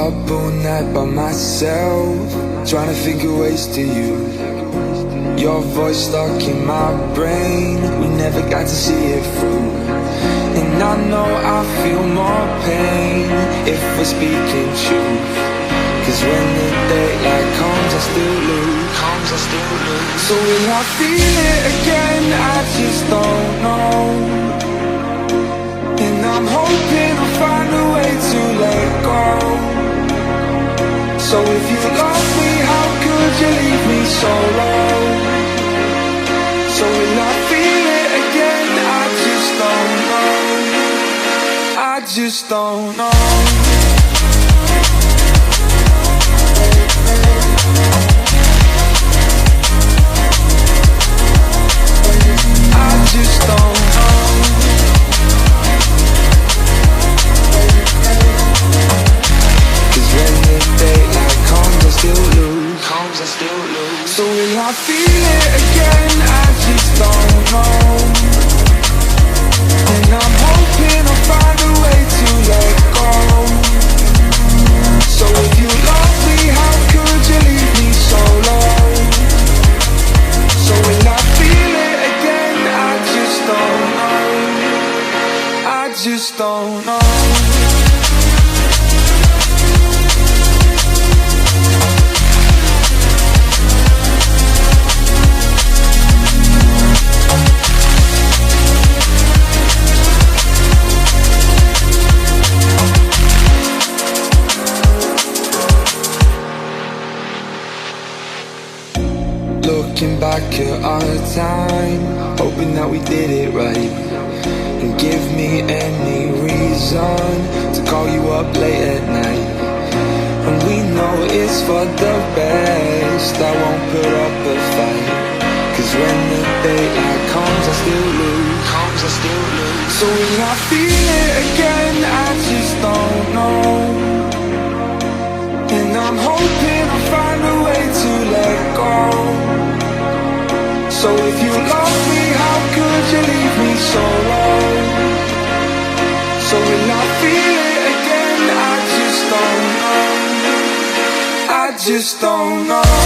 Up all night by myself, trying to figure ways to you. Your voice stuck in my brain, we never got to see it through. And I know I feel more pain if we're speaking truth. Cause when the daylight comes, I still lose. So will I feel it again? I just don't know. And I'm hoping I'll find a way to let go. So if you love me, how could you leave me so low? So will I feel it again? I just don't know. I just don't know. I just don't know. Cause when the daylight comes, I still lose. So will I feel it again? I just don't know. And I'm hoping I'll find a way to let go. So if you love me, how could you leave me so low? So will I feel it again? I just don't know. I just don't know. Looking back at our time, hoping that we did it right. And give me any reason to call you up late at night. And we know it's for the best, I won't put up a fight. Cause when the daylight comes, I still lose. So will I feel it again? I just don't know. And I'm hoping I'll find a way to let go. So if you love me, how could you leave me so low? So will I feel it again? I just don't know. I just don't know.